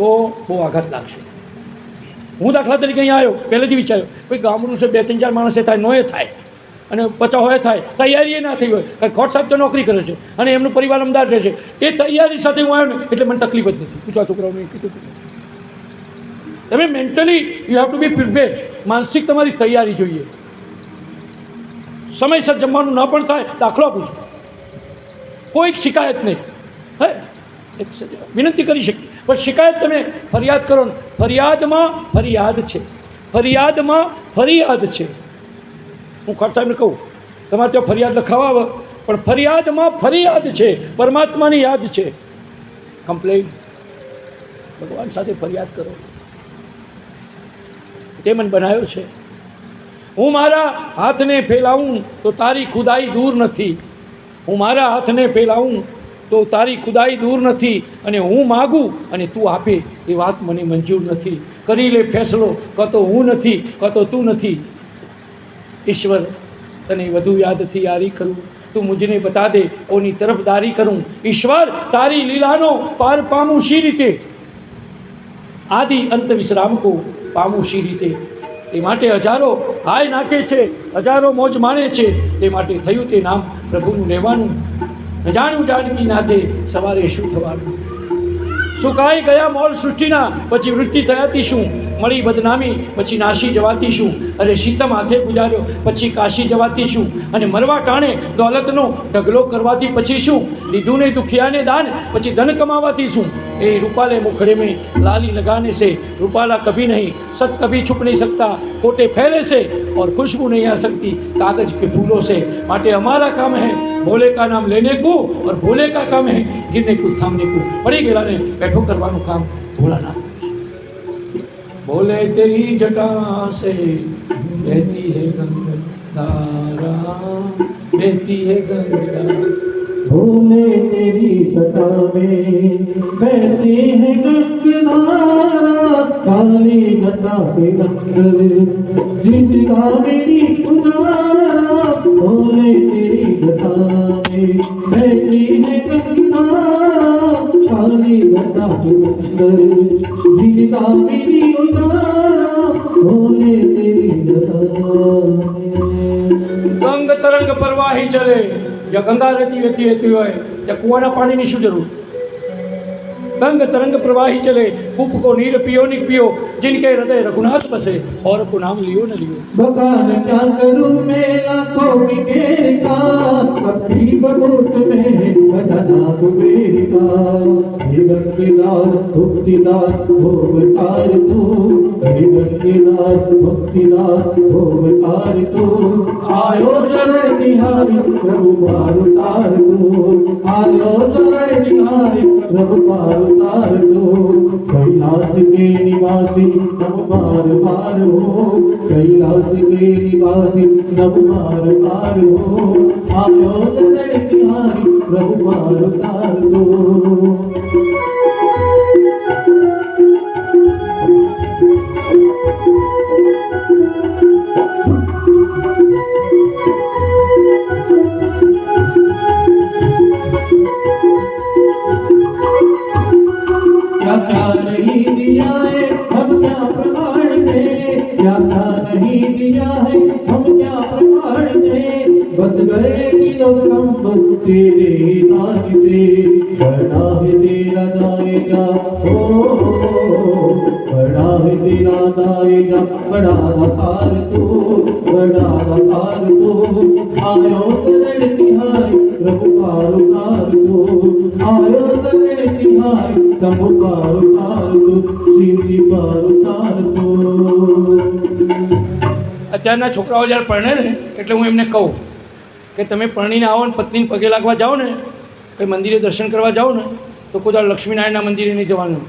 તો બહુ આઘાત લાગશે. હું દાખલા તરીકે અહીંયા આવ્યો, પહેલેથી વિચાર્યો ભાઈ ગામડું છે, 2-3-4 માણસે થાય, નોએ થાય અને 50 હોય થાય, તૈયારી એ ના થઈ હોય. કારણ ખોટ સાહેબ તો નોકરી કરે છે અને એમનું પરિવાર અમદાવાદ રહે છે. એ તૈયારી સાથે હું આવ્યો ને એટલે મને તકલીફ જ નથી. પૂછવા છોકરાઓને કીધું તમે mentally you have to be prepare. માનસિક તમારી તૈયારી જોઈએ. સમયસર જમવાનું ન પણ થાય, દાખલો આપું છું, કોઈ શિકાયત નહીં, હે વિનંતી કરી શકીએ પણ શિકાયત તમે ફરિયાદ કરો ને, ફરિયાદમાં ફરિયાદ છે, ફરિયાદમાં ફરિયાદ છે. હું ખોટ સાહેબને કહું તમારે ત્યાં ફરિયાદ લખાવા આવે પણ ફરિયાદમાં ફરિયાદ છે, પરમાત્માની યાદ છે. કમ્પ્લેન ભગવાન સાથે ફરિયાદ કરો. તે મને બનાવ્યો છે. હું મારા હાથને ફેલાવું તો તારી ખુદાઈ દૂર નથી. હું મારા હાથને ફેલાવું તો તારી ખુદાઈ દૂર નથી. અને હું માગું અને તું આપે એ વાત મને મંજૂર નથી. કરી લે ફેસલો, કાં તો હું નથી, કાં તો તું નથી. ઈશ્વર તને વધુ યાદથી યારી કરું, તું મુझने બતા દે ઓની તરફદારી કરું. ઈશ્વર તારી લીલાનો પાર પામું શી રીતે, આદિ અંત વિશ્રામ કો પામું શી રીતે. એ માટે હજારો હાય નાખે છે, હજારો મોજ માણે છે. તે માટે થયું તે નામ પ્રભુનું લેવાનું. જાણ્યું જાનકી નાથે સવારે શું થવાનું. સુકાઈ ગયા મોલ સૃષ્ટિના, પછી વૃત્તિ થયાથી શું. મળી બદનામી પછી નાસી જવાથી શું. અરે શીતમ હાથે ગુજાર્યો પછી કાશી જવાથી શું. અને મરવા ટાણે દોલતનો ઢગલો કરવાથી પછી શું. લીધું ને દુખિયાને દાન પછી ધન કમાવાથી શું. એ રૂપાલે મુખડે में लाली लगाने से रूपाला कभी नहीं, सत कभी छुप नहीं सकता, खोटे फैले से और खुशबू नहीं आ सकती कागज के फूलों से. માટે हमारा काम है भोले का नाम लेने को और भोले का काम है गिरने को थामने को. પડી ગયેલાને બેઠો કરવાનું કામ ભોલાના. भोले तेरी जटा से बहती है गंगा, बहती है गंगा. भोले तेरी जटा में बहती है गंगा, काली घटा के अंदर जिंदगा मेरी उतारा. भोले तेरी जटा में बहती है गंगा, काली घटा के अंदर जिंदगा मेरी उतारा. भोले तेरी जटा ગંગ તરંગ પ્રવાહી ચલે. જ્યાં ગંગા રહેતી વહેતી હોય ત્યાં કૂવાના પાણીની શું જરૂર. गंग तरंग प्रवाही चले, कूप को नीर पियो नहीं पियो, जिनके हृदय रघुनाथ बसे और को नाम लियो न लियो. बखान क्या करूं मैं लाखों की घेर का, अपनी बबूत में बजना कुबेर का. हे गंगेदार मुक्तिदार भोगतार तू, हे गंगेदार मुक्तिदार भोगतार तू. आयो शरण निहारी प्रभु पार उतार तू, आयो शरण निहारी प्रभु पार उतार दो. कैलाश के निवासी नम बार बार हो, कैलाश के निवासी नम बार बार हो. आयो शरण तिहारी प्रभु पार उतार दो. क्या क्या नहीं दिया है हम क्या प्रमाण दे, क्या क्या नहीं दिया है हम क्या प्रमाण दे. बस गए किलो कम तेरे दान से, बड़ा है तेरा दाएगा ओ, बड़ा है तेरा दाएगा. बड़ा आधार तू, बड़ा आधार तू. आयो शरण तिहारी प्रभु पार उतार तू, आयो शरण तिहारी सब पार उतार तू, सीधी पार उतार तू. અત્યારના છોકરાઓ જ્યારે પરણે ને એટલે હું એમને કહું કે તમે પરણીને આવો ને પત્નીને પગે લાગવા જાઓ ને, કંઈ મંદિરે દર્શન કરવા જાઓ ને તો કોઈ લક્ષ્મીનારાયણના મંદિરે નહીં જવાનું.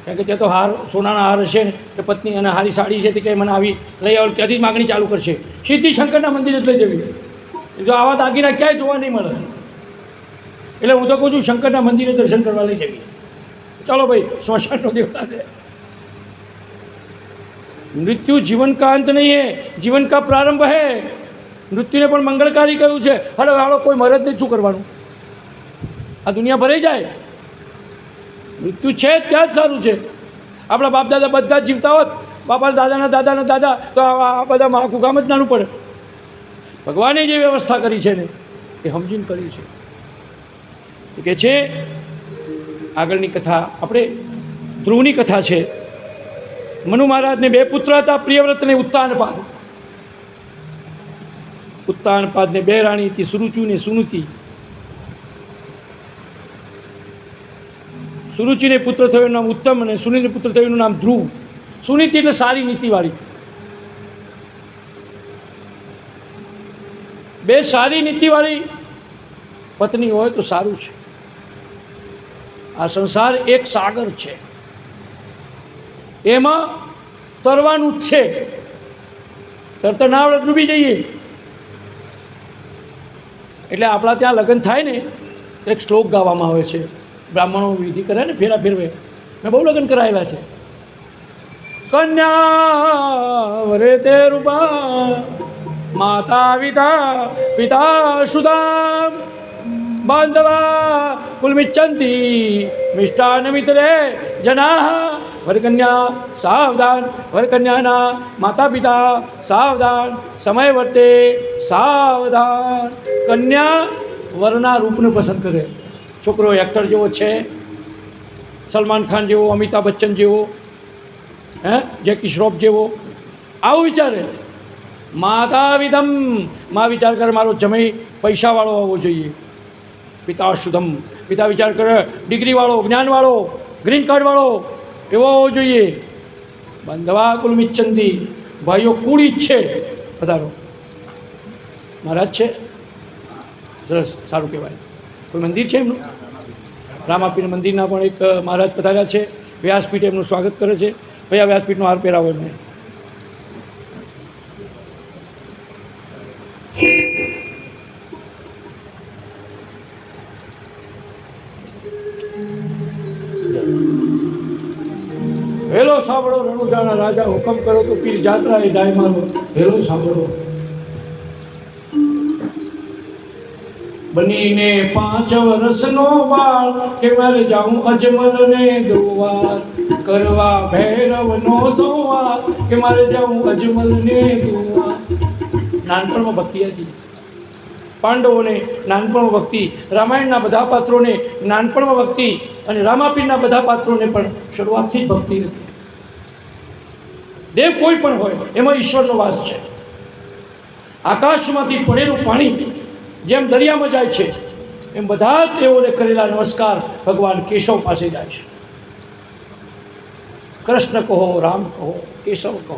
કારણ કે ત્યાં તો હાર સોનાના હાર હશે ને તો પત્ની અને હારી સાડી છે તે કંઈ મને આવી લઈ આવો ત્યાંથી જ માગણી ચાલુ કરશે. સીધી શંકરના મંદિરે જ લઈ જવી. જો આવા દાગીના ક્યાંય જોવા નહીં મળે. એટલે હું તો કહું છું શંકરના મંદિરે દર્શન કરવા લઈ જવી. ચાલો ભાઈ સ્મશાનનો દેવતા છે. मृत्यु जीवन का अंत नहीं है, जीवन का प्रारंभ है. मृत्यु ने પણ મંગળકારી કહ્યું છે. હળો હાલો કોઈ મરદ નહીં, શું કરવાનું? આ દુનિયા ભરાઈ જાય. મૃત્યુ છે ત્યાં જ સારું છે. આપણા બાપ દાદા બધા જ જીવતા હોત, બાપા દાદાના દાદા, તો આ બધામાં આખું ગામ જ નાનું પડે. ભગવાને જે વ્યવસ્થા કરી છે ને એ સમજીને કરી છે. એ કે છે આગળની કથા, આપણે ધ્રુવની કથા છે. મનુ મહારાજને 2 પુત્ર હતા, પ્રિયવ્રત ને ઉત્તાનપાદ. ઉત્તાનપાદને 2 રાણી હતી, સુરુચિ ને સુનીતિ. સુરુચિને પુત્ર થયો એનું નામ ઉત્તમ અને સુનીતિને પુત્ર થયું એનું નામ ધ્રુવ. સુનીતિ એટલે સારી નીતિવાળી. 2 સારી નીતિવાળી પત્ની હોય તો સારું છે. આ સંસાર એક સાગર છે, એમાં તરવાનું જ છે. તરતા ના આવડે ડૂબી જઈએ. એટલે આપણા ત્યાં લગ્ન થાય ને તો એક શ્લોક ગાવામાં આવે છે. બ્રાહ્મણો વિધિ કરે ને ફેરા ફેરવે. મેં બહુ લગ્ન કરાયેલા છે. કન્યા વરે તે રૂપા માતા પિતા સુતા બાંધવા કુલમિચ્છન્તિ મિષ્ટાન મિત્રે જના. વરકન્યા સાવધાન, વરકન્યાના માતા પિતા સાવધાન, સમય વર્તે સાવધાન. કન્યા વરના રૂપને પસંદ કરે. છોકરો એક્ટર જેવો છે, સલમાન ખાન જેવો, અમિતાભ બચ્ચન જેવો, જેકી શ્રોફ જેવો, આવું વિચારે. માતાવિધમ, માં વિચાર કરે મારો જમાઈ પૈસાવાળો હોવો જોઈએ. પિતા શુદ્ધમ, પિતા વિચાર કરે ડિગ્રીવાળો, જ્ઞાનવાળો, ગ્રીન કાર્ડવાળો એવો હોવો જોઈએ. બાંધવા કુલમિચ્છન્તિ, ભાઈઓ કુળ ઈચ્છે. પધારો મહારાજ છે, સરસ, સારું કહેવાય. કોઈ મંદિર છે એમનું? રામાપીર મંદિરના પણ એક મહારાજ પધાર્યા છે. વ્યાસપીઠ એમનું સ્વાગત કરે છે. ભાઈ આ વ્યાસપીઠનો હાર પહેરાવો એમને. હેલો સાંભળો રણુજાના રાજા, હુકમ કરો તો પીર જાત્રા એ જાય મારો. હેલો સાંભળો. બનીને 5 વર્ષનો બાળ કે મારે જાઉં અજમલને દોવાર કરવા, ભૈરવનો સંવાર કે મારે જાઉં અજમલને દોવાર. નાનપણમાં ભક્તિ હતી પાંડવોને, નાનપણમાં ભક્તિ. રામાયણના બધા પાત્રોને નાનપણમાં ભક્તિ, અને રામાપીરના બધા પાત્રોને પણ શરૂઆતથી જ ભક્તિ હતી. દેવ કોઈ પણ હોય એમાં ઈશ્વરનો વાસ છે. આકાશમાંથી પડેલું પાણી જેમ દરિયામાં જાય છે, એમ બધા જ દેવોને કરેલા નમસ્કાર ભગવાન કેશવ પાસે જાય છે. કૃષ્ણ કહો, રામ કહો, કેશવ કહો,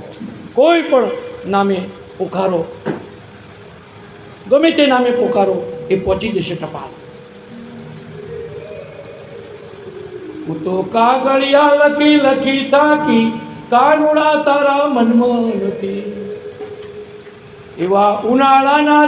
કોઈ પણ નામે પોકારો, ગમે તે નામે પોકારો, એ પહોંચી જશે ટપાલ. હું તો કાગળિયા લખી લખી થાકી, કાનુડા તારા મનમાં નથી. એવા ઉનાળાના